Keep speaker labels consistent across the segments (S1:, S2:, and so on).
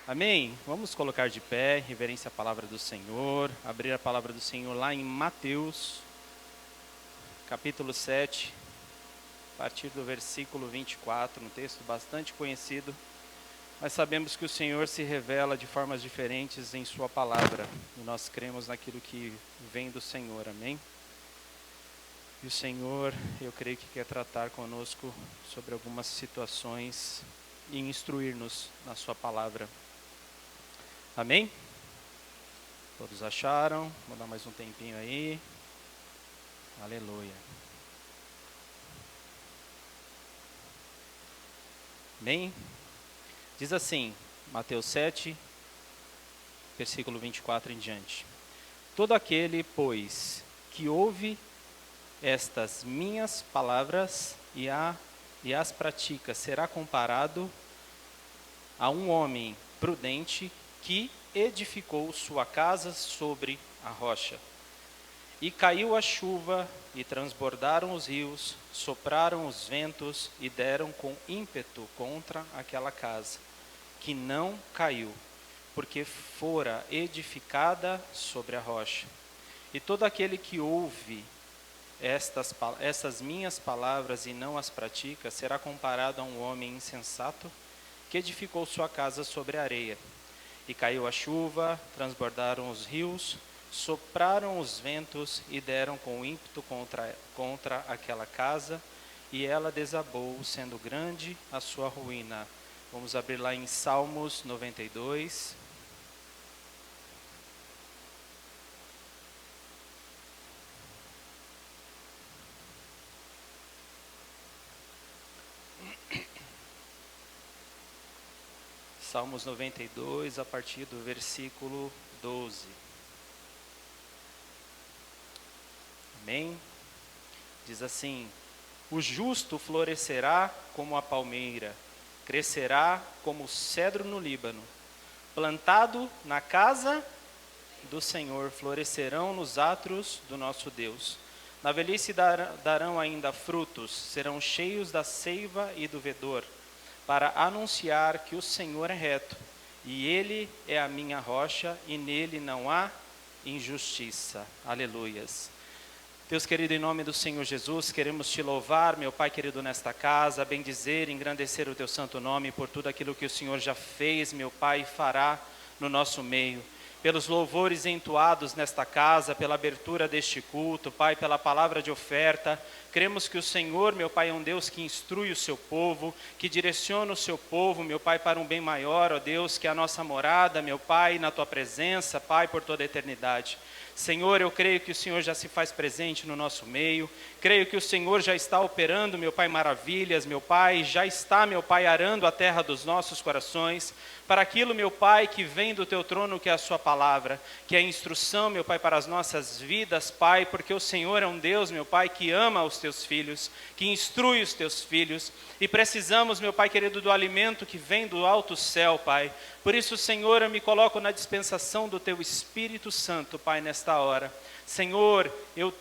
S1: Amém? Vamos colocar de pé, reverência à palavra do Senhor, abrir a palavra do Senhor lá em Mateus, capítulo 7, a partir do versículo 24, um texto bastante conhecido, mas sabemos que o Senhor se revela de formas diferentes em sua palavra, e nós cremos naquilo que vem do Senhor, amém? E o Senhor, eu creio que quer tratar conosco sobre algumas situações e instruir-nos na sua palavra. Amém? Todos acharam? Vou dar mais um tempinho aí. Aleluia. Amém? Diz assim, Mateus 7, versículo 24 em diante. Todo aquele, pois, que ouve estas minhas palavras e as pratica, será comparado a um homem prudente que edificou sua casa sobre a rocha. E caiu a chuva, e transbordaram os rios, sopraram os ventos, e deram com ímpeto contra aquela casa, que não caiu, porque fora edificada sobre a rocha. E todo aquele que ouve essas minhas palavras e não as pratica, será comparado a um homem insensato, que edificou sua casa sobre a areia. E caiu a chuva, transbordaram os rios, sopraram os ventos e deram com ímpeto contra aquela casa, e ela desabou, sendo grande a sua ruína. Vamos abrir lá em Salmos 92. Salmos 92, a partir do versículo 12. Amém? Diz assim: o justo florescerá como a palmeira, crescerá como o cedro no Líbano. Plantado na casa do Senhor, florescerão nos átrios do nosso Deus. Na velhice darão ainda frutos, serão cheios da seiva e do vedor, para anunciar que o Senhor é reto, e Ele é a minha rocha, e nele não há injustiça. Aleluias. Deus querido, em nome do Senhor Jesus, queremos te louvar, meu Pai querido, nesta casa, bendizer, engrandecer o teu santo nome por tudo aquilo que o Senhor já fez, meu Pai, e fará no nosso meio. Pelos louvores entoados nesta casa, pela abertura deste culto, Pai, pela palavra de oferta. Cremos que o Senhor, meu Pai, é um Deus que instrui o seu povo, que direciona o seu povo, meu Pai, para um bem maior, ó Deus, que é a nossa morada, meu Pai, na tua presença, Pai, por toda a eternidade. Senhor, eu creio que o Senhor já se faz presente no nosso meio, creio que o Senhor já está operando, meu Pai, maravilhas, meu Pai, já está, meu Pai, arando a terra dos nossos corações, para aquilo, meu Pai, que vem do teu trono, que é a sua palavra, que é a instrução, meu Pai, para as nossas vidas, Pai, porque o Senhor é um Deus, meu Pai, que ama os teus filhos, que instrui os teus filhos, e precisamos, meu Pai querido, do alimento que vem do alto céu, Pai. Por isso, Senhor, eu me coloco na dispensação do teu Espírito Santo, Pai, nesta hora. Senhor, eu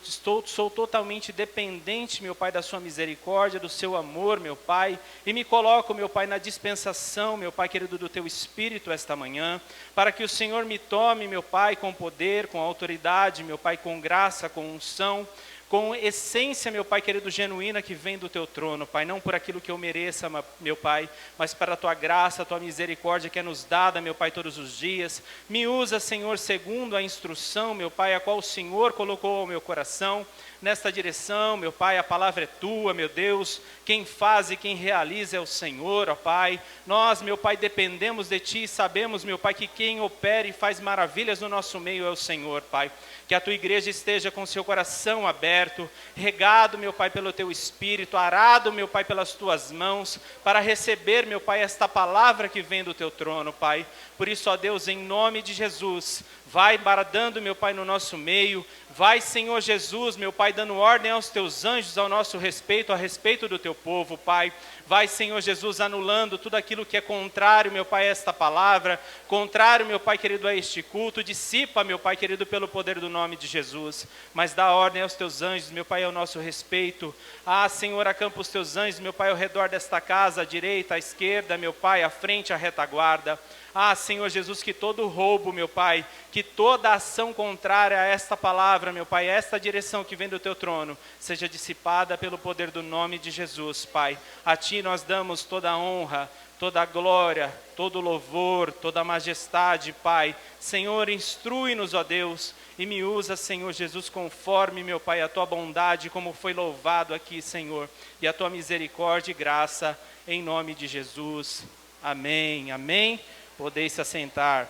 S1: sou totalmente dependente, meu Pai, da sua misericórdia, do seu amor, meu Pai, e me coloco, meu Pai, na dispensação, meu Pai querido, do teu Espírito esta manhã, para que o Senhor me tome, meu Pai, com poder, com autoridade, meu Pai, com graça, com unção, com essência, meu Pai querido, genuína, que vem do teu trono, Pai, não por aquilo que eu mereça, meu Pai, mas para a tua graça, a tua misericórdia que é nos dada, meu Pai, todos os dias. Me usa, Senhor, segundo a instrução, meu Pai, a qual o Senhor colocou ao meu coração, nesta direção, meu Pai, a palavra é tua, meu Deus, quem faz e quem realiza é o Senhor, ó Pai. Nós, meu Pai, dependemos de ti e sabemos, meu Pai, que quem opera e faz maravilhas no nosso meio é o Senhor, Pai. Que a tua igreja esteja com seu coração aberto, regado, meu Pai, pelo teu Espírito, arado, meu Pai, pelas tuas mãos, para receber, meu Pai, esta palavra que vem do teu trono, Pai. Por isso, ó Deus, em nome de Jesus, vai bradando, meu Pai, no nosso meio. Vai, Senhor Jesus, meu Pai, dando ordem aos teus anjos ao nosso respeito, a respeito do teu povo, Pai. Vai, Senhor Jesus, anulando tudo aquilo que é contrário, meu Pai, a esta palavra, contrário, meu Pai querido, a este culto. Dissipa, meu Pai querido, pelo poder do nome de Jesus. Mas dá ordem aos teus anjos, meu Pai, ao nosso respeito. Ah, Senhor, acampa os teus anjos, meu Pai, ao redor desta casa, à direita, à esquerda, meu Pai, à frente, à retaguarda. Ah, Senhor Jesus, que todo roubo, meu Pai, que toda ação contrária a esta palavra, meu Pai, esta direção que vem do teu trono, seja dissipada pelo poder do nome de Jesus, Pai. A Ti nós damos toda a honra, toda a glória, todo o louvor, toda a majestade, Pai. Senhor, instrui-nos, ó Deus, e me usa, Senhor Jesus, conforme, meu Pai, a Tua bondade, como foi louvado aqui, Senhor, e a Tua misericórdia e graça, em nome de Jesus. Amém, amém. Podeis se assentar.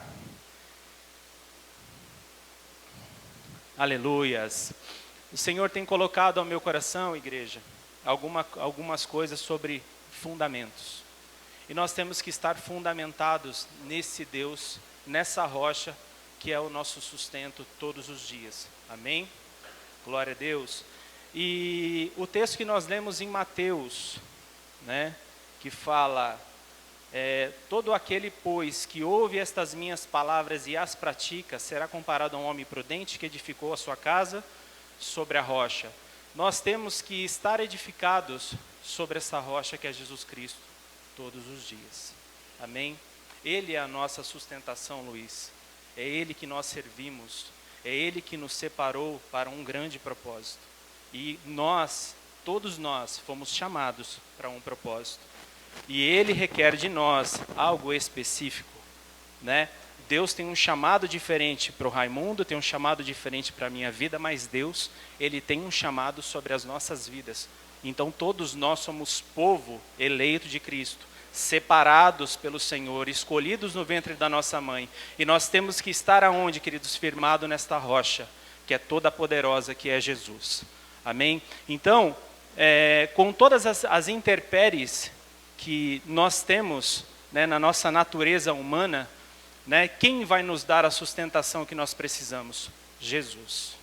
S1: Aleluias. O Senhor tem colocado ao meu coração, igreja, algumas coisas sobre fundamentos. E nós temos que estar fundamentados nesse Deus, nessa rocha, que é o nosso sustento todos os dias. Amém? Glória a Deus. E o texto que nós lemos em Mateus, né, que fala... todo aquele, pois, que ouve estas minhas palavras e as pratica, será comparado a um homem prudente que edificou a sua casa sobre a rocha. Nós temos que estar edificados sobre essa rocha que é Jesus Cristo, todos os dias. Amém? Ele é a nossa sustentação, Luiz. É Ele que nós servimos. É Ele que nos separou para um grande propósito. E nós, todos nós, fomos chamados para um propósito. E Ele requer de nós algo específico, né? Deus tem um chamado diferente para o Raimundo, tem um chamado diferente para a minha vida, mas Deus, Ele tem um chamado sobre as nossas vidas. Então todos nós somos povo eleito de Cristo, separados pelo Senhor, escolhidos no ventre da nossa mãe. E nós temos que estar aonde, queridos? Firmado nesta rocha, que é toda poderosa, que é Jesus. Amém? Então, com todas as intempéries que nós temos, né, na nossa natureza humana, né, quem vai nos dar a sustentação que nós precisamos? Jesus.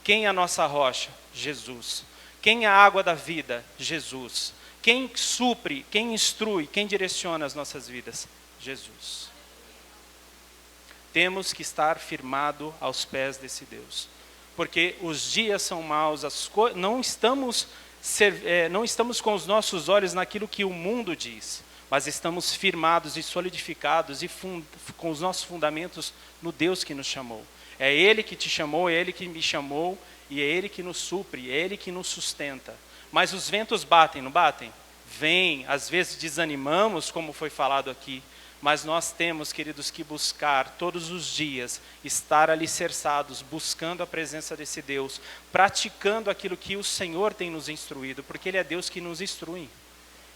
S1: Quem é a nossa rocha? Jesus. Quem é a água da vida? Jesus. Quem supre, quem instrui, quem direciona as nossas vidas? Jesus. Temos que estar firmado aos pés desse Deus, porque os dias são maus, não estamos com os nossos olhos naquilo que o mundo diz, mas estamos firmados e solidificados e com os nossos fundamentos no Deus que nos chamou. É Ele que te chamou, é Ele que me chamou, e é Ele que nos supre, é Ele que nos sustenta. Mas os ventos batem, não batem? Vêm, às vezes desanimamos, como foi falado aqui, mas nós temos, queridos, que buscar todos os dias, estar alicerçados, buscando a presença desse Deus, praticando aquilo que o Senhor tem nos instruído, porque Ele é Deus que nos instrui.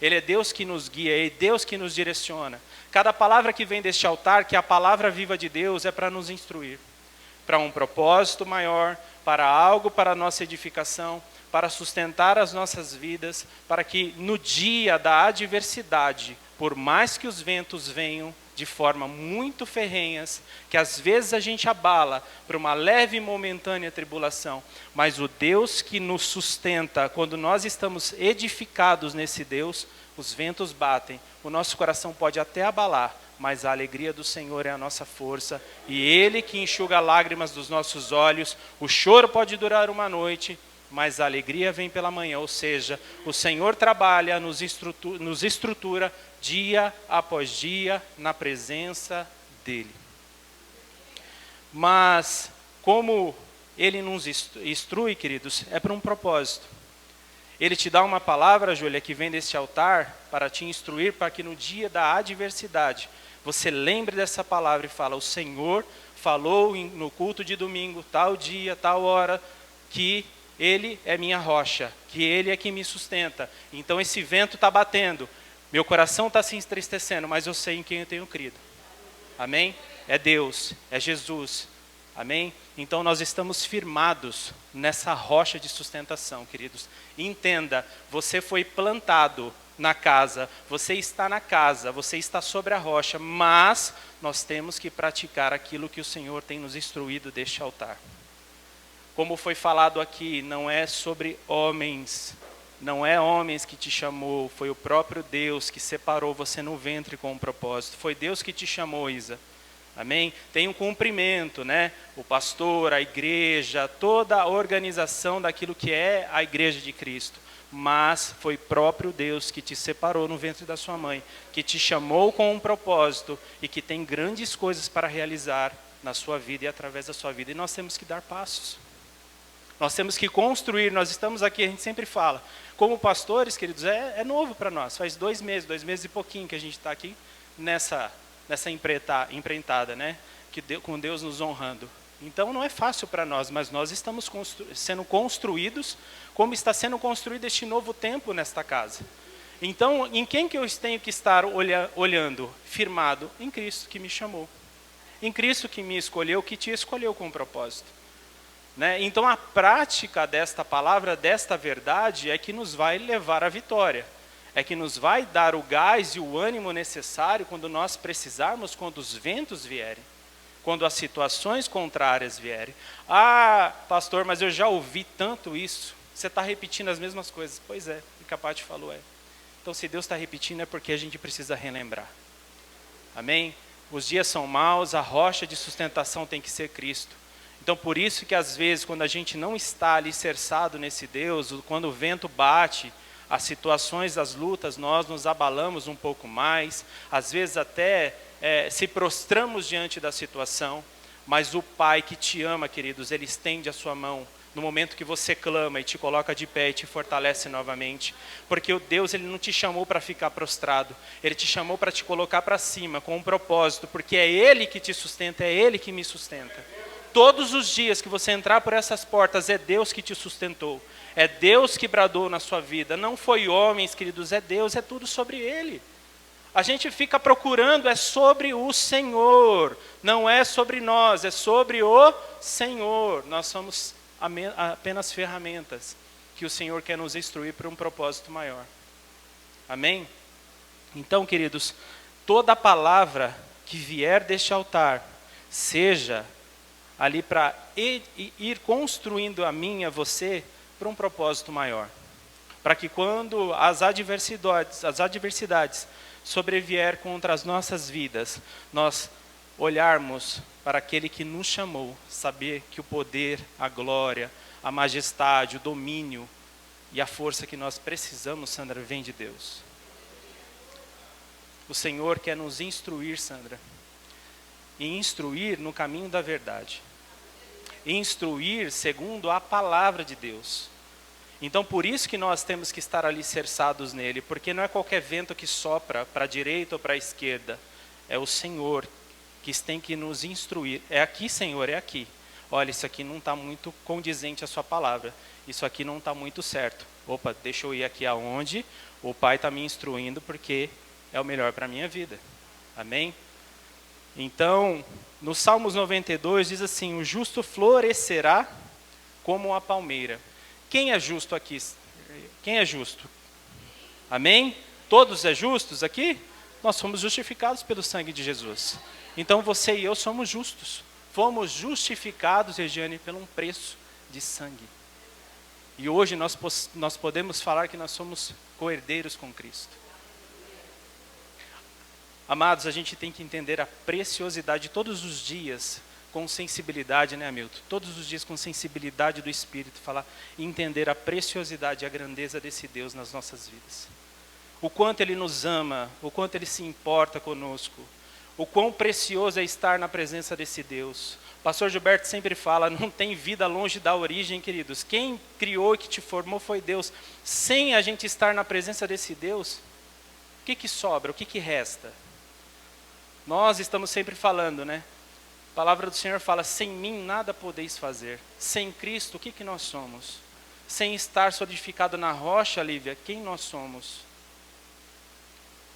S1: Ele é Deus que nos guia, é Deus que nos direciona. Cada palavra que vem deste altar, que é a palavra viva de Deus, é para nos instruir, para um propósito maior, para algo para a nossa edificação, para sustentar as nossas vidas, para que no dia da adversidade, por mais que os ventos venham de forma muito ferrenhas, que às vezes a gente abala por uma leve e momentânea tribulação, mas o Deus que nos sustenta, quando nós estamos edificados nesse Deus, os ventos batem, o nosso coração pode até abalar, mas a alegria do Senhor é a nossa força, e Ele que enxuga lágrimas dos nossos olhos. O choro pode durar uma noite, mas a alegria vem pela manhã, ou seja, o Senhor trabalha, nos estrutura dia após dia na presença dEle. Mas, como Ele nos instrui, queridos, é para um propósito. Ele te dá uma palavra, Júlia, que vem deste altar para te instruir, para que no dia da adversidade, você lembre dessa palavra e fala: o Senhor falou no culto de domingo, tal dia, tal hora, que Ele é minha rocha, que Ele é que me sustenta. Então esse vento está batendo, meu coração está se entristecendo, mas eu sei em quem eu tenho crido. Amém? É Deus, é Jesus. Amém? Então nós estamos firmados nessa rocha de sustentação, queridos. Entenda, você foi plantado na casa, você está na casa, você está sobre a rocha, mas nós temos que praticar aquilo que o Senhor tem nos instruído deste altar. Como foi falado aqui, não é sobre homens, não é homens que te chamou, foi o próprio Deus que separou você no ventre com um propósito. Foi Deus que te chamou, Isa. Amém? Tem um cumprimento, né? O pastor, a igreja, toda a organização daquilo que é a igreja de Cristo. Mas foi próprio Deus que te separou no ventre da sua mãe, que te chamou com um propósito e que tem grandes coisas para realizar na sua vida e através da sua vida. E nós temos que dar passos. Nós temos que construir, nós estamos aqui, a gente sempre fala, como pastores, queridos, é novo para nós, faz 2 meses e pouquinho que a gente está aqui nessa empreitada, né? Com Deus nos honrando. Então não é fácil para nós, mas nós estamos sendo construídos, como está sendo construído este novo tempo nesta casa. Então, em quem que eu tenho que estar olhando? Firmado em Cristo que me chamou. Em Cristo que me escolheu, que te escolheu com um propósito. Né? Então a prática desta palavra, desta verdade, é que nos vai levar à vitória. É que nos vai dar o gás e o ânimo necessário quando nós precisarmos, quando os ventos vierem. Quando as situações contrárias vierem. Ah, pastor, mas eu já ouvi tanto isso. Você está repetindo as mesmas coisas. Pois é, o que a Paty falou é. Então se Deus está repetindo é porque a gente precisa relembrar. Amém? Os dias são maus, a rocha de sustentação tem que ser Cristo. Então, por isso que às vezes, quando a gente não está alicerçado nesse Deus, quando o vento bate, as situações, as lutas, nós nos abalamos um pouco mais, às vezes até se prostramos diante da situação, mas o Pai que te ama, queridos, Ele estende a sua mão no momento que você clama e te coloca de pé e te fortalece novamente, porque o Deus, Ele não te chamou para ficar prostrado, Ele te chamou para te colocar para cima, com um propósito, porque é Ele que te sustenta, é Ele que me sustenta. Todos os dias que você entrar por essas portas, é Deus que te sustentou. É Deus que bradou na sua vida. Não foi homens, queridos, é Deus, é tudo sobre Ele. A gente fica procurando, é sobre o Senhor. Não é sobre nós, é sobre o Senhor. Nós somos apenas ferramentas que o Senhor quer nos instruir para um propósito maior. Amém? Então, queridos, toda palavra que vier deste altar, seja ali para ir construindo a mim e a você para um propósito maior. Para que quando as adversidades sobrevier contra as nossas vidas, nós olharmos para aquele que nos chamou, saber que o poder, a glória, a majestade, o domínio e a força que nós precisamos, Sandra, vem de Deus. O Senhor quer nos instruir, Sandra, e instruir no caminho da verdade. Instruir segundo a palavra de Deus. Então por isso que nós temos que estar alicerçados nele, porque não é qualquer vento que sopra para a direita ou para a esquerda, é o Senhor que tem que nos instruir. É aqui, Senhor, é aqui. Olha, isso aqui não está muito condizente à sua palavra, isso aqui não está muito certo. Opa, deixa eu ir aqui aonde o Pai está me instruindo, porque é o melhor para a minha vida. Amém? Então, no Salmos 92 diz assim, o justo florescerá como a palmeira. Quem é justo aqui? Quem é justo? Amém? Todos é justos aqui? Nós somos justificados pelo sangue de Jesus. Então você e eu somos justos. Fomos justificados, Regiane, por um preço de sangue. E hoje nós podemos falar que nós somos co-herdeiros com Cristo. Amados, a gente tem que entender a preciosidade todos os dias, com sensibilidade, né, Hamilton? Todos os dias com sensibilidade do Espírito, falar e entender a preciosidade e a grandeza desse Deus nas nossas vidas. O quanto Ele nos ama, o quanto Ele se importa conosco, o quão precioso é estar na presença desse Deus. O pastor Gilberto sempre fala, não tem vida longe da origem, queridos. Quem criou e que te formou foi Deus. Sem a gente estar na presença desse Deus, o que sobra, o que resta? Nós estamos sempre falando, né? A palavra do Senhor fala, sem mim nada podeis fazer. Sem Cristo, o que nós somos? Sem estar solidificado na rocha, Lívia, quem nós somos?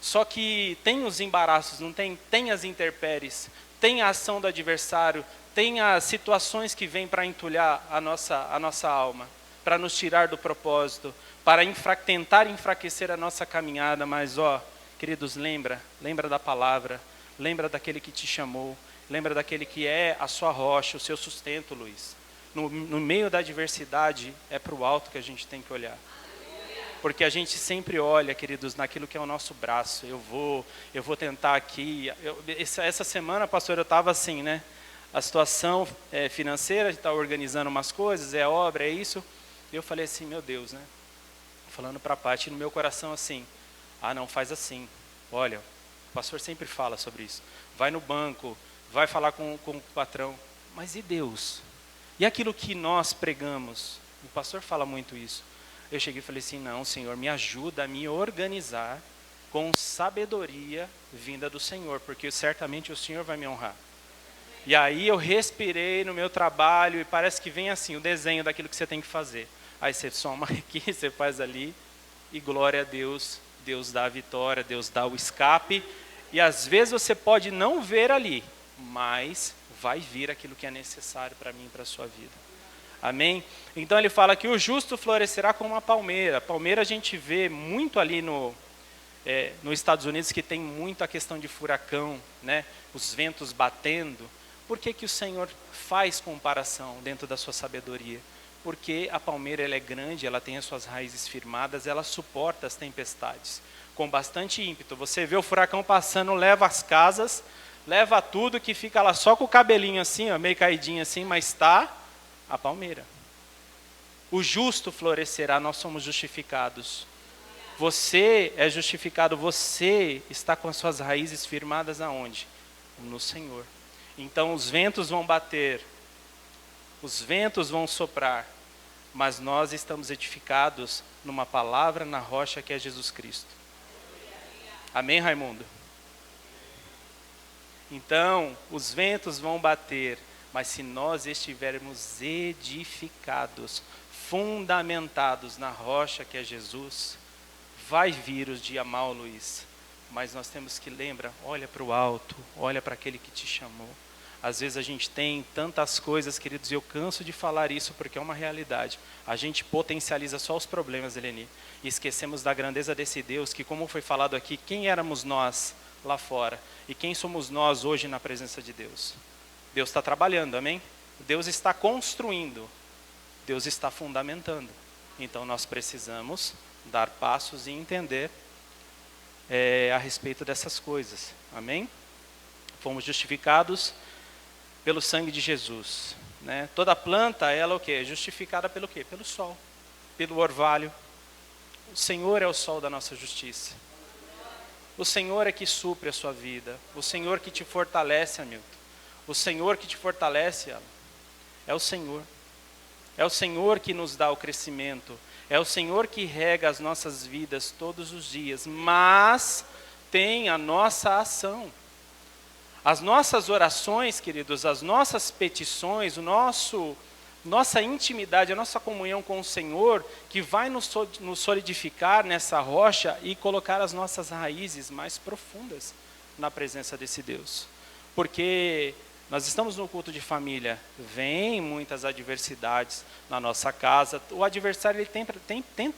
S1: Só que tem os embaraços, não tem? Tem as intempéries, tem a ação do adversário, tem as situações que vêm para entulhar a nossa alma. para nos tirar do propósito, para tentar enfraquecer a nossa caminhada, mas queridos, lembra da palavra, lembra daquele que te chamou, lembra daquele que é a sua rocha, o seu sustento, Luiz. No meio da adversidade, é para o alto que a gente tem que olhar. Porque a gente sempre olha, queridos, naquilo que é o nosso braço. Eu vou tentar aqui. Essa semana, pastor, eu estava assim, né? A situação financeira, a gente está organizando umas coisas, é obra, é isso. E eu falei assim, meu Deus, né? Falando para a Paty, no meu coração assim, não, faz assim. Olha, o pastor sempre fala sobre isso. Vai no banco, vai falar com o patrão. Mas e Deus? E aquilo que nós pregamos? O pastor fala muito isso. Eu cheguei e falei assim, não, Senhor, me ajuda a me organizar com sabedoria vinda do Senhor, porque certamente o Senhor vai me honrar. E aí eu respirei no meu trabalho e parece que vem assim, o desenho daquilo que você tem que fazer. Aí você soma aqui, você faz ali e glória a Deus, Deus dá a vitória, Deus dá o escape. E às vezes você pode não ver ali, mas vai vir aquilo que é necessário para mim e para a sua vida. Amém? Então ele fala que o justo florescerá como uma palmeira. Palmeira a gente vê muito ali nos Estados Unidos, que tem muito a questão de furacão, né? Os ventos batendo. Por que o Senhor faz comparação dentro da sua sabedoria? Porque a palmeira ela é grande, ela tem as suas raízes firmadas, ela suporta as tempestades com bastante ímpeto. Você vê o furacão passando, leva as casas, leva tudo, que fica lá só com o cabelinho assim, meio caidinho assim, mas está a palmeira. O justo florescerá, nós somos justificados. Você é justificado, você está com as suas raízes firmadas aonde? No Senhor. Então os ventos vão bater, os ventos vão soprar, mas nós estamos edificados numa palavra, na rocha que é Jesus Cristo. Amém, Raimundo? Então, os ventos vão bater, mas se nós estivermos edificados, fundamentados na rocha que é Jesus, vai vir os dias mal, Luiz, mas nós temos que lembrar, olha para o alto, olha para aquele que te chamou. Às vezes a gente tem tantas coisas, queridos, e eu canso de falar isso porque é uma realidade. A gente potencializa só os problemas, Eleni, e esquecemos da grandeza desse Deus, que como foi falado aqui, quem éramos nós lá fora? E quem somos nós hoje na presença de Deus? Deus está trabalhando, amém? Deus está construindo, Deus está fundamentando. Então nós precisamos dar passos e entender a respeito dessas coisas, amém? Fomos justificados pelo sangue de Jesus, né? Toda planta, ela o quê? É justificada pelo quê? Pelo sol, pelo orvalho. O Senhor é o sol da nossa justiça. O Senhor é que supre a sua vida. O Senhor que te fortalece, Hamilton. O Senhor que te fortalece, Alan. É o Senhor. É o Senhor que nos dá o crescimento. É o Senhor que rega as nossas vidas todos os dias. Mas tem a nossa ação. As nossas orações, queridos, as nossas petições, nossa intimidade, a nossa comunhão com o Senhor, que vai nos solidificar nessa rocha e colocar as nossas raízes mais profundas na presença desse Deus. Porque nós estamos no culto de família, vem muitas adversidades na nossa casa, o adversário ele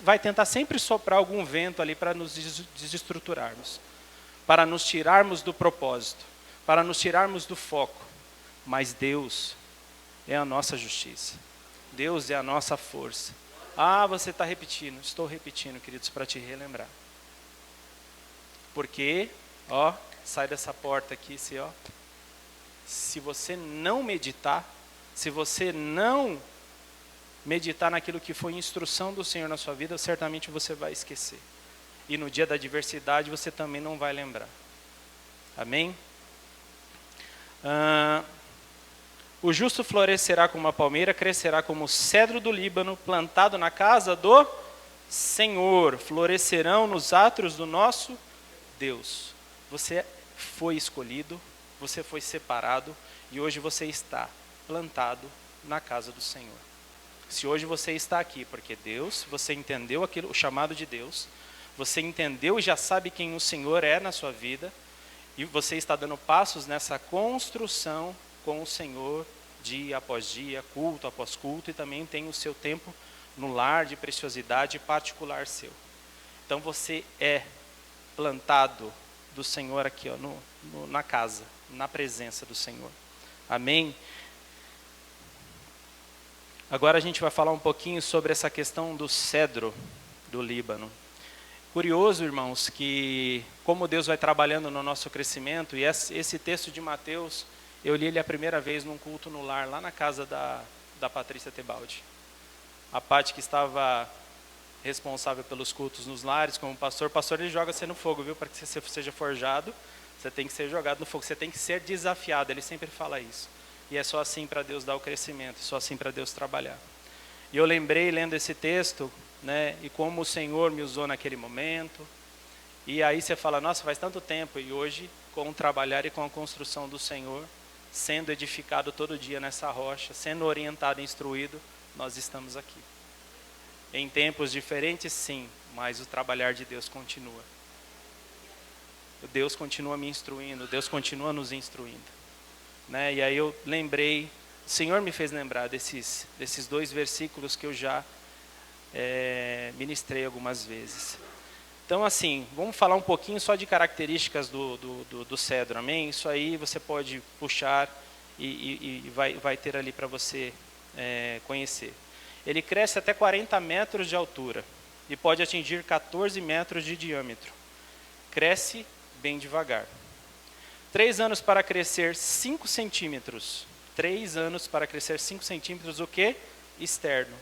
S1: vai tentar sempre soprar algum vento ali para nos desestruturarmos, para nos tirarmos do propósito, para nos tirarmos do foco, mas Deus é a nossa justiça, Deus é a nossa força. Você está repetindo, estou repetindo, queridos, para te relembrar, porque, sai dessa porta aqui, se você não meditar, se você não meditar naquilo que foi instrução do Senhor na sua vida, certamente você vai esquecer, e no dia da adversidade você também não vai lembrar, amém? O justo florescerá como uma palmeira, crescerá como o cedro do Líbano, plantado na casa do Senhor. Florescerão nos átrios do nosso Deus. Você foi escolhido, você foi separado e hoje você está plantado na casa do Senhor. Se hoje você está aqui, porque Deus, você entendeu o chamado de Deus, você entendeu e já sabe quem o Senhor é na sua vida, e você está dando passos nessa construção com o Senhor, dia após dia, culto após culto, e também tem o seu tempo no lar de preciosidade particular seu. Então você é plantado do Senhor aqui, ó, na casa, na presença do Senhor. Amém? Agora a gente vai falar um pouquinho sobre essa questão do cedro do Líbano. Curioso, irmãos, que como Deus vai trabalhando no nosso crescimento, e esse texto de Mateus, eu li ele a primeira vez num culto no lar, lá na casa da Patrícia Tebaldi. A Paty que estava responsável pelos cultos nos lares, como pastor, o pastor ele joga você no fogo, viu? Para que você seja forjado, você tem que ser jogado no fogo, você tem que ser desafiado, ele sempre fala isso. E é só assim para Deus dar o crescimento, só assim para Deus trabalhar. E eu lembrei, lendo esse texto, né, e como o Senhor me usou naquele momento, e aí você fala, nossa, faz tanto tempo, e hoje, com o trabalhar e com a construção do Senhor, sendo edificado todo dia nessa rocha, sendo orientado e instruído, nós estamos aqui. Em tempos diferentes, sim, mas o trabalhar de Deus continua. Deus continua me instruindo, Deus continua nos instruindo. Né? E aí eu lembrei, o Senhor me fez lembrar desses 2 versículos que eu já ministrei algumas vezes. Então, assim, vamos falar um pouquinho só de características do cedro, amém? Isso aí você pode puxar e vai ter ali para você conhecer. Ele cresce até 40 metros de altura e pode atingir 14 metros de diâmetro. Cresce bem devagar. 3 anos para crescer 5 centímetros. 3 anos para crescer 5 centímetros, o quê? Externo.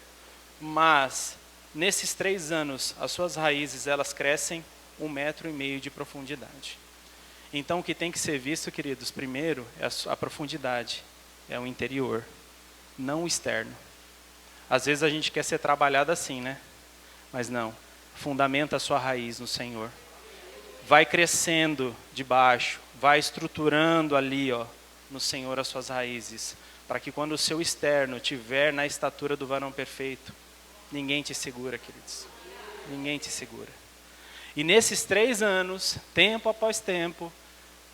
S1: Mas, nesses 3 anos, as suas raízes, elas crescem 1,5 metro de profundidade. Então, o que tem que ser visto, queridos, primeiro, é a profundidade. É o interior, não o externo. Às vezes a gente quer ser trabalhado assim, né? Mas não. Fundamenta a sua raiz no Senhor. Vai crescendo de baixo, vai estruturando ali, ó, no Senhor as suas raízes, para que quando o seu externo estiver na estatura do varão perfeito, ninguém te segura, queridos. Ninguém te segura. E nesses 3 anos, tempo após tempo,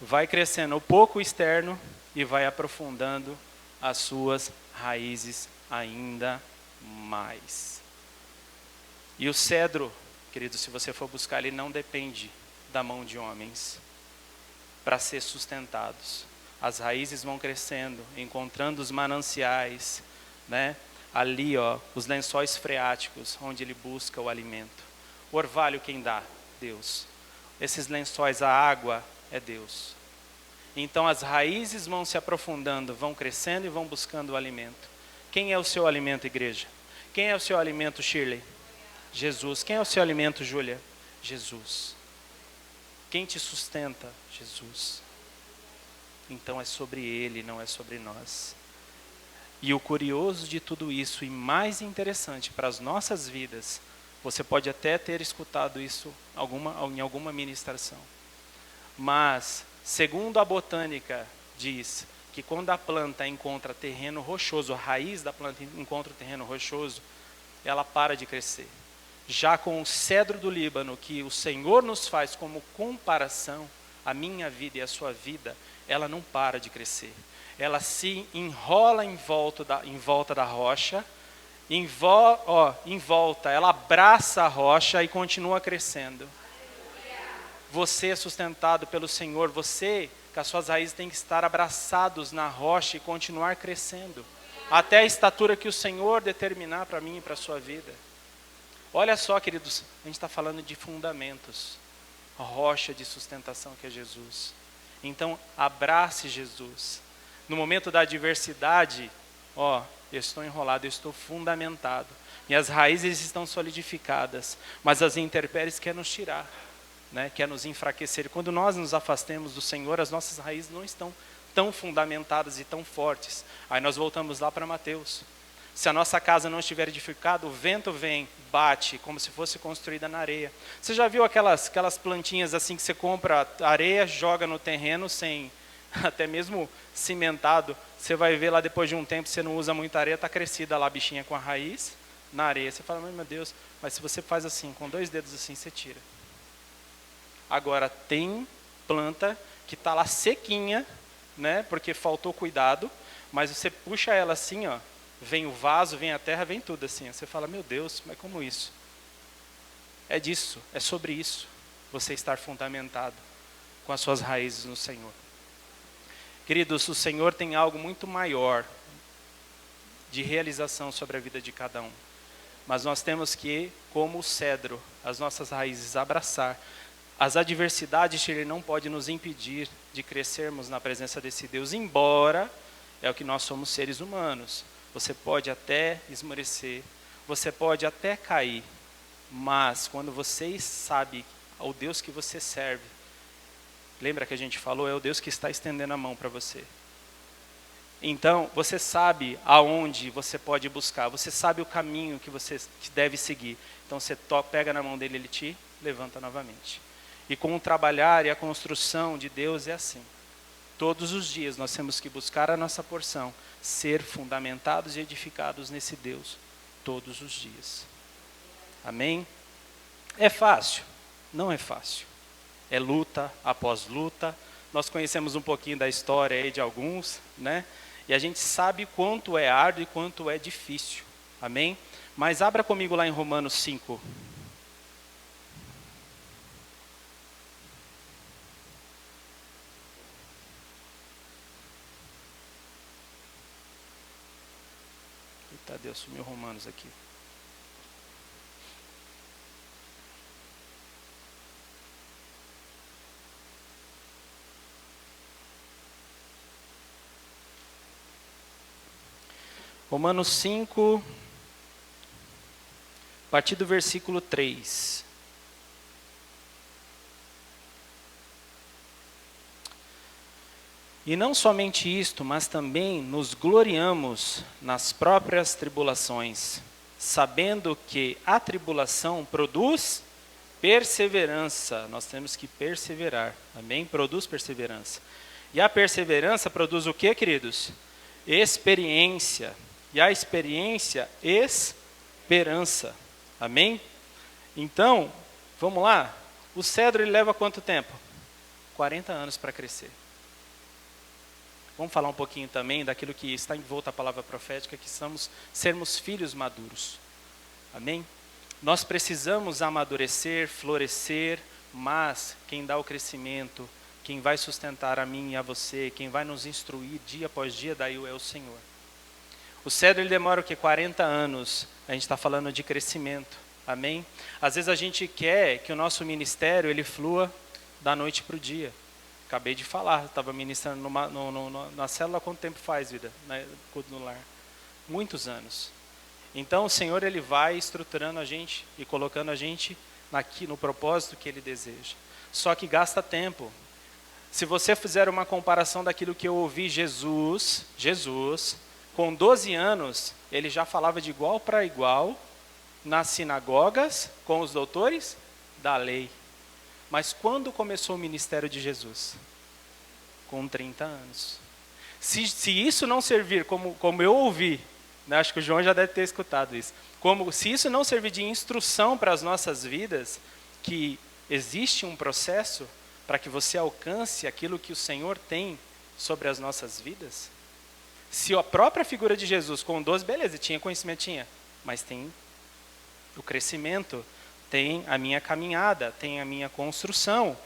S1: vai crescendo um pouco o externo e vai aprofundando as suas raízes ainda mais. E o cedro, queridos, se você for buscar, ele não depende da mão de homens para ser sustentados. As raízes vão crescendo, encontrando os mananciais, né? Ali, ó, os lençóis freáticos, onde ele busca o alimento. O orvalho quem dá? Deus. Esses lençóis, a água é Deus. Então as raízes vão se aprofundando, vão crescendo e vão buscando o alimento. Quem é o seu alimento, igreja? Quem é o seu alimento, Shirley? Jesus. Quem é o seu alimento, Júlia? Jesus. Quem te sustenta? Jesus. Então é sobre Ele, não é sobre nós. E o curioso de tudo isso, e mais interessante para as nossas vidas, você pode até ter escutado isso em alguma ministração. Mas, segundo a botânica diz, que quando a planta encontra terreno rochoso, a raiz da planta encontra o terreno rochoso, ela para de crescer. Já com o cedro do Líbano, que o Senhor nos faz como comparação, a minha vida e a sua vida, ela não para de crescer. Ela se enrola em volta da rocha, em volta, ela abraça a rocha e continua crescendo. Você é sustentado pelo Senhor, você, com as suas raízes, tem que estar abraçados na rocha e continuar crescendo, até a estatura que o Senhor determinar para mim e para a sua vida. Olha só, queridos, a gente está falando de fundamentos, a rocha de sustentação que é Jesus. Então, abrace Jesus. No momento da adversidade, eu estou enrolado, eu estou fundamentado. Minhas raízes estão solidificadas, mas as intempéries querem nos tirar, né? Quer nos enfraquecer. Quando nós nos afastemos do Senhor, as nossas raízes não estão tão fundamentadas e tão fortes. Aí nós voltamos lá para Mateus. Se a nossa casa não estiver edificada, o vento vem, bate, como se fosse construída na areia. Você já viu aquelas plantinhas assim que você compra areia, joga no terreno sem até mesmo cimentado? Você vai ver lá depois de um tempo, você não usa muita areia, está crescida lá a bichinha com a raiz na areia. Você fala, meu Deus, mas se você faz assim, com 2 dedos assim, você tira. Agora, tem planta que está lá sequinha, né, porque faltou cuidado, mas você puxa ela assim, vem o vaso, vem a terra, vem tudo assim. Você fala, meu Deus, mas como isso? É disso, é sobre isso, você estar fundamentado com as suas raízes no Senhor. Queridos, o Senhor tem algo muito maior de realização sobre a vida de cada um. Mas nós temos que, como o cedro, as nossas raízes abraçar. As adversidades, Ele não pode nos impedir de crescermos na presença desse Deus, embora é o que nós somos seres humanos. Você pode até esmorecer, você pode até cair, mas quando você sabe o Deus que você serve, lembra que a gente falou, é o Deus que está estendendo a mão para você. Então, você sabe aonde você pode buscar, você sabe o caminho que você deve seguir. Então, você pega na mão dele, ele te levanta novamente. E com o trabalhar e a construção de Deus é assim. Todos os dias nós temos que buscar a nossa porção, ser fundamentados e edificados nesse Deus, todos os dias. Amém? É fácil? Não é fácil. É luta após luta. Nós conhecemos um pouquinho da história aí de alguns, né? E a gente sabe quanto é árduo e quanto é difícil. Amém? Mas abra comigo lá em Romanos 5. Eita Deus, sumiu Romanos aqui. Romanos 5, a partir do versículo 3. E não somente isto, mas também nos gloriamos nas próprias tribulações, sabendo que a tribulação produz perseverança. Nós temos que perseverar, amém? Produz perseverança. E a perseverança produz o que, queridos? Experiência. E a experiência, esperança. Amém? Então, vamos lá. O cedro ele leva quanto tempo? 40 anos para crescer. Vamos falar um pouquinho também daquilo que está em volta à palavra profética, que sermos filhos maduros. Amém? Nós precisamos amadurecer, florescer, mas quem dá o crescimento, quem vai sustentar a mim e a você, quem vai nos instruir dia após dia, daí é o Senhor. O cedro ele demora o quê? 40 anos. A gente está falando de crescimento. Amém? Às vezes a gente quer que o nosso ministério ele flua da noite para o dia. Acabei de falar, estava ministrando na célula, quanto tempo faz, vida? No lar? Muitos anos. Então o Senhor ele vai estruturando a gente e colocando a gente aqui no propósito que Ele deseja. Só que gasta tempo. Se você fizer uma comparação daquilo que eu ouvi Jesus, com 12 anos, ele já falava de igual para igual nas sinagogas com os doutores da lei. Mas quando começou o ministério de Jesus? Com 30 anos. Se isso não servir, como eu ouvi, né, acho que o João já deve ter escutado isso, se isso não servir de instrução para as nossas vidas, que existe um processo para que você alcance aquilo que o Senhor tem sobre as nossas vidas. Se a própria figura de Jesus com 12, beleza, tinha conhecimento, mas tem o crescimento, tem a minha caminhada, tem a minha construção.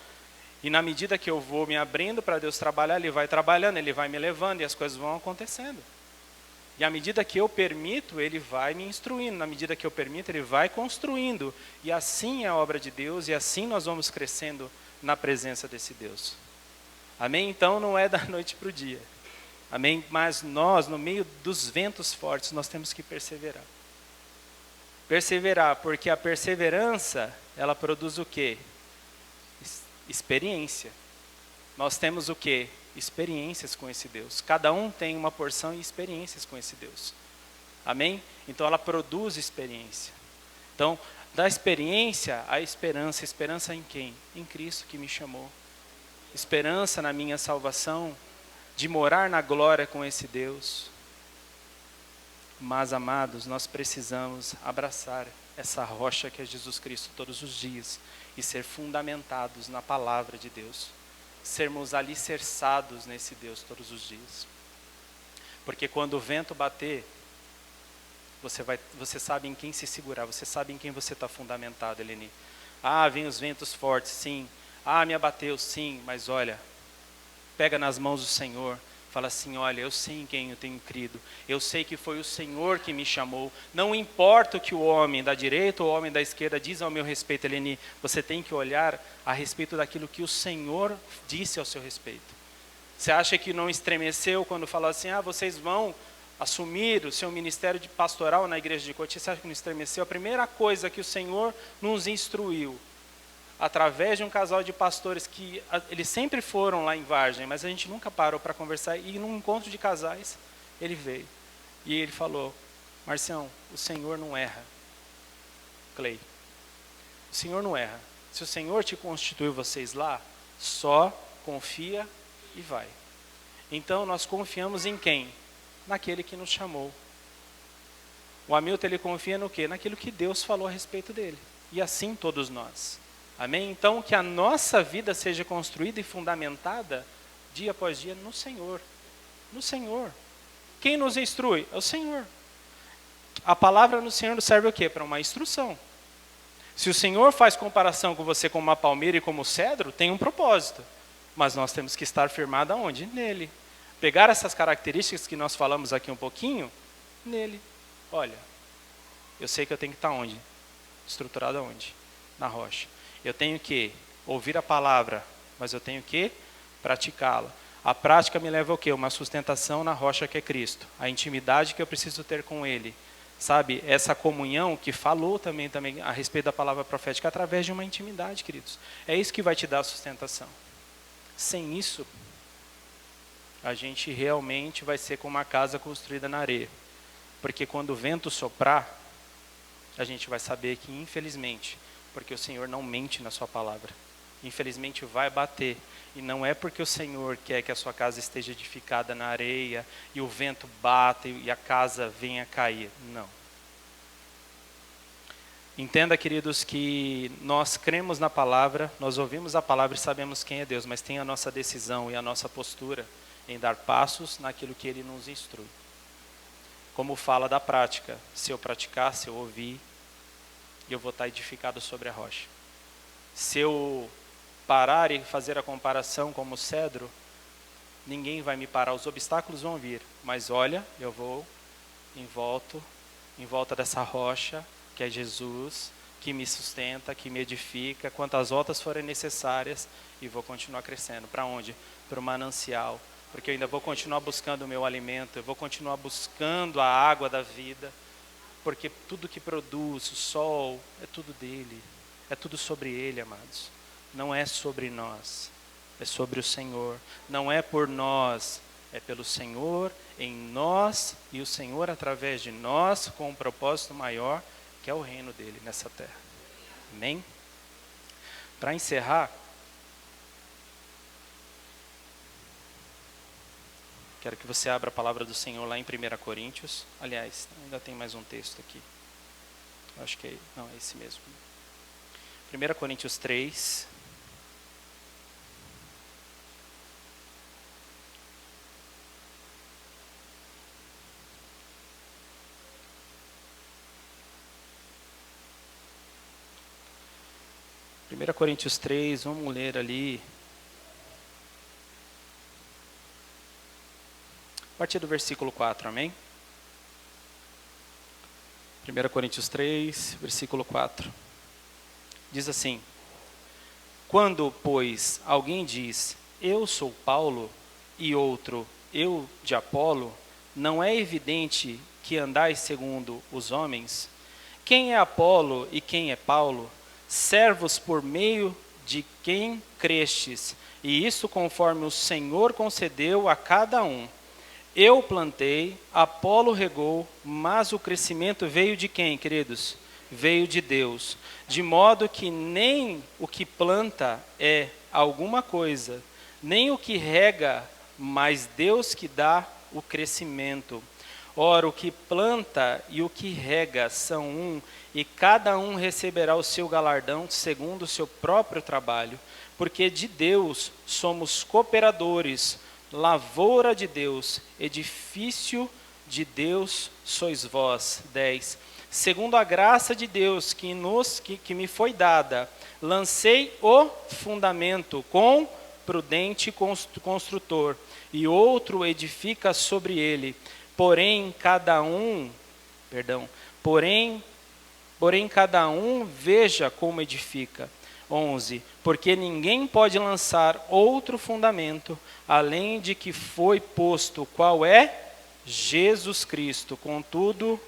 S1: E na medida que eu vou me abrindo para Deus trabalhar, Ele vai trabalhando, Ele vai me levando e as coisas vão acontecendo. E à medida que eu permito, Ele vai me instruindo. Na medida que eu permito, Ele vai construindo. E assim é a obra de Deus e assim nós vamos crescendo na presença desse Deus. Amém? Então não é da noite para o dia. Amém? Mas nós, no meio dos ventos fortes, nós temos que perseverar. Perseverar, porque a perseverança, ela produz o quê? Experiência. Nós temos o quê? Experiências com esse Deus. Cada um tem uma porção e experiências com esse Deus. Amém? Então ela produz experiência. Então, da experiência, a esperança. Esperança em quem? Em Cristo que me chamou. Esperança na minha salvação, de morar na glória com esse Deus. Mas, amados, nós precisamos abraçar essa rocha que é Jesus Cristo todos os dias e ser fundamentados na palavra de Deus. Sermos alicerçados nesse Deus todos os dias. Porque quando o vento bater, você sabe em quem se segurar, você sabe em quem você está fundamentado, Eleni. Vem os ventos fortes, sim. Me abateu, sim, mas olha, pega nas mãos do Senhor, fala assim, olha, eu sei em quem eu tenho crido, eu sei que foi o Senhor que me chamou, não importa o que o homem da direita ou o homem da esquerda diz ao meu respeito, Eleni, você tem que olhar a respeito daquilo que o Senhor disse ao seu respeito. Você acha que não estremeceu quando falou assim, vocês vão assumir o seu ministério de pastoral na igreja de Cotia? Você acha que não estremeceu? A primeira coisa que o Senhor nos instruiu, através de um casal de pastores que eles sempre foram lá em Vargem, mas a gente nunca parou para conversar, e num encontro de casais, ele veio. E ele falou, Marcião, o Senhor não erra. Clay, o Senhor não erra. Se o Senhor te constituiu vocês lá, só confia e vai. Então nós confiamos em quem? Naquele que nos chamou. O Hamilton, ele confia no quê? Naquilo que Deus falou a respeito dele. E assim todos nós. Amém? Então, que a nossa vida seja construída e fundamentada, dia após dia, no Senhor. No Senhor. Quem nos instrui? É o Senhor. A palavra no Senhor serve o quê? Para uma instrução. Se o Senhor faz comparação com você como uma palmeira e como cedro, tem um propósito. Mas nós temos que estar firmados aonde? Nele. Pegar essas características que nós falamos aqui um pouquinho, nele. Olha, eu sei que eu tenho que estar onde? Estruturado aonde? Na rocha. Eu tenho que ouvir a palavra, mas eu tenho que praticá-la. A prática me leva ao quê? Uma sustentação na rocha que é Cristo. A intimidade que eu preciso ter com Ele. Sabe, essa comunhão que falou também a respeito da palavra profética, através de uma intimidade, queridos. É isso que vai te dar a sustentação. Sem isso, a gente realmente vai ser como uma casa construída na areia. Porque quando o vento soprar, a gente vai saber que, infelizmente, porque o Senhor não mente na sua palavra, infelizmente vai bater. E não é porque o Senhor quer que a sua casa esteja edificada na areia e o vento bata e a casa venha cair. Não. Entenda, queridos, que nós cremos na palavra, nós ouvimos a palavra e sabemos quem é Deus, mas tem a nossa decisão e a nossa postura em dar passos naquilo que Ele nos instrui. Como fala da prática, se eu praticar, se eu ouvir, eu vou estar edificado sobre a rocha. Se eu parar e fazer a comparação como cedro, ninguém vai me parar, os obstáculos vão vir, mas olha, eu vou em volta dessa rocha, que é Jesus, que me sustenta, que me edifica, quantas voltas forem necessárias, e vou continuar crescendo. Para onde? Para o manancial, porque eu ainda vou continuar buscando o meu alimento, eu vou continuar buscando a água da vida, porque tudo que produz, o sol, é tudo dele, é tudo sobre ele, amados. Não é sobre nós, é sobre o Senhor. Não é por nós, é pelo Senhor em nós e o Senhor através de nós, com um propósito maior, que é o reino dele nessa terra. Amém? Para encerrar, quero que você abra a palavra do Senhor lá em 1 Coríntios. Aliás, ainda tem mais um texto aqui. Acho que não, é esse mesmo. 1 Coríntios 3. Coríntios 3, vamos ler ali. A partir do versículo 4, amém? 1 Coríntios 3, versículo 4. Diz assim: quando, pois, alguém diz, eu sou Paulo, e outro, eu de Apolo, não é evidente que andais segundo os homens? Quem é Apolo e quem é Paulo? Servos por meio de quem crestes, e isso conforme o Senhor concedeu a cada um. Eu plantei, Apolo regou, mas o crescimento veio de quem, queridos? Veio de Deus. De modo que nem o que planta é alguma coisa, nem o que rega, mas Deus que dá o crescimento. Ora, o que planta e o que rega são um, e cada um receberá o seu galardão segundo o seu próprio trabalho. Porque de Deus somos cooperadores, lavoura de Deus, edifício de Deus sois vós. 10. Segundo a graça de Deus que me foi dada, lancei o fundamento com prudente construtor, e outro edifica sobre ele. Porém cada um veja como edifica. 11. Porque ninguém pode lançar outro fundamento, além de que foi posto, qual é? Jesus Cristo. Contudo,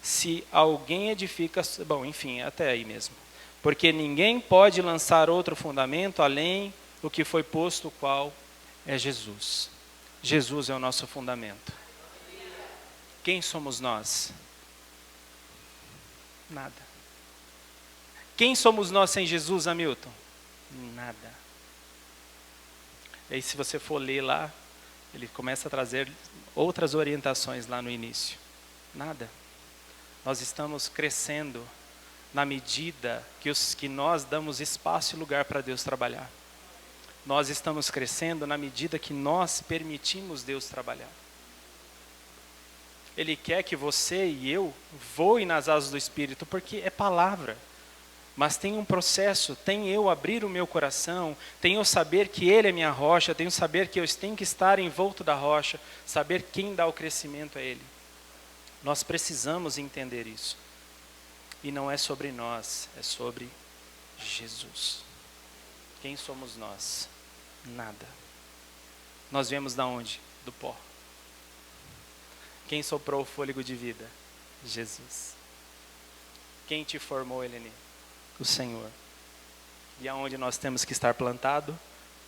S1: se alguém edifica... Bom, enfim, até aí mesmo. Porque ninguém pode lançar outro fundamento, além do que foi posto, qual é Jesus. Jesus é o nosso fundamento. Quem somos nós? Nada. Quem somos nós sem Jesus, Hamilton? Nada. E aí, se você for ler lá, ele começa a trazer outras orientações lá no início. Nada. Nós estamos crescendo na medida que nós damos espaço e lugar para Deus trabalhar. Nós estamos crescendo na medida que nós permitimos Deus trabalhar. Ele quer que você e eu voem nas asas do Espírito, porque é palavra. Mas tem um processo, tem eu abrir o meu coração, tem eu saber que Ele é minha rocha, tem eu saber que eu tenho que estar envolto da rocha, saber quem dá o crescimento a Ele. Nós precisamos entender isso. E não é sobre nós, é sobre Jesus. Quem somos nós? Nada. Nós viemos da onde? Do pó. Quem soprou o fôlego de vida? Jesus. Quem te formou, Eleni? O Senhor. E aonde nós temos que estar plantado?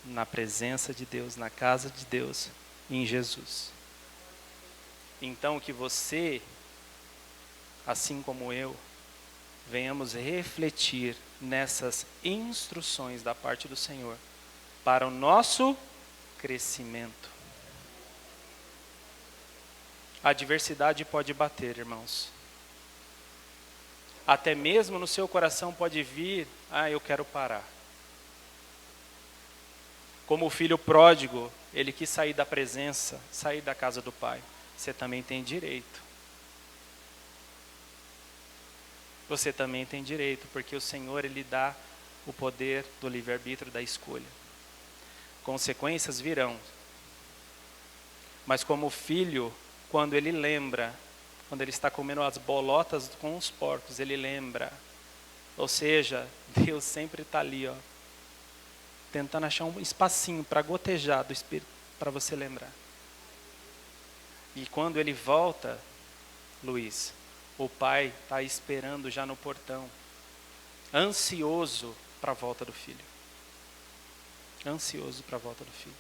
S1: Na presença de Deus, na casa de Deus, em Jesus. Então que você, assim como eu, venhamos refletir nessas instruções da parte do Senhor para o nosso crescimento. A adversidade pode bater, irmãos. Até mesmo no seu coração pode vir, eu quero parar. Como o filho pródigo, ele quis sair da presença, sair da casa do pai. Você também tem direito. Você também tem direito, porque o Senhor, Ele dá o poder do livre-arbítrio, da escolha. Consequências virão. Mas como o filho, quando ele lembra, quando ele está comendo as bolotas com os porcos, ele lembra. Ou seja, Deus sempre está ali, tentando achar um espacinho para gotejar do Espírito, para você lembrar. E quando ele volta, Luiz, o pai está esperando já no portão, ansioso para a volta do filho. Ansioso para a volta do filho.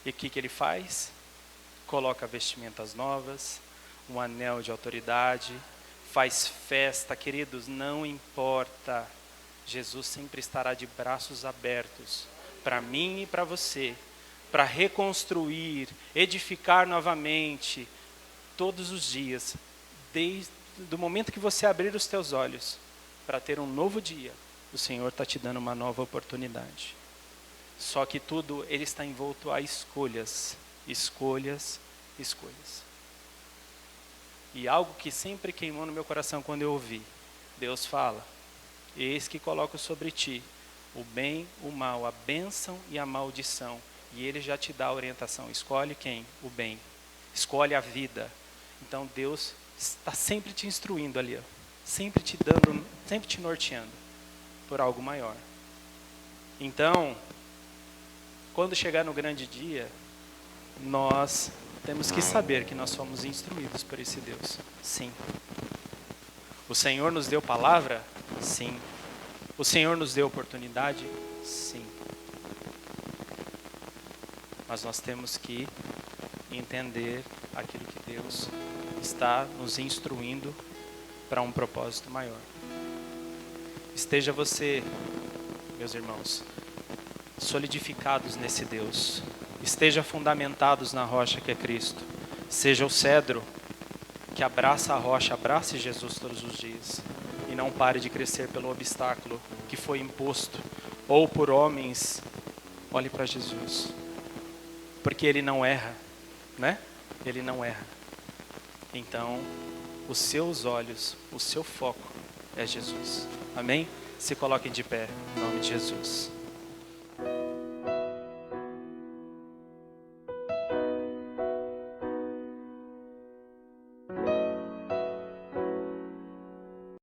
S1: E o que ele faz? Coloca vestimentas novas, um anel de autoridade, faz festa, queridos, não importa. Jesus sempre estará de braços abertos para mim e para você, para reconstruir, edificar novamente, todos os dias, desde o momento que você abrir os teus olhos, para ter um novo dia, o Senhor está te dando uma nova oportunidade. Só que tudo, Ele está envolto a escolhas, escolhas, escolhas. E algo que sempre queimou no meu coração quando eu ouvi, Deus fala, eis que coloco sobre ti o bem, o mal, a bênção e a maldição. E Ele já te dá a orientação, escolhe quem? O bem, escolhe a vida. Então Deus está sempre te instruindo ali, sempre te dando, sempre te norteando por algo maior. Então, quando chegar no grande dia, nós temos que saber que nós fomos instruídos por esse Deus. Sim. O Senhor nos deu palavra? Sim. O Senhor nos deu oportunidade? Sim. Mas nós temos que entender aquilo que Deus está nos instruindo para um propósito maior. Esteja você, meus irmãos, solidificados nesse Deus. Esteja fundamentados na rocha que é Cristo. Seja o cedro que abraça a rocha, abrace Jesus todos os dias. E não pare de crescer pelo obstáculo que foi imposto, ou por homens. Olhe para Jesus. Porque Ele não erra, né? Ele não erra. então os seus olhos, o seu foco é Jesus. Amém? Se coloquem de pé, em nome de Jesus.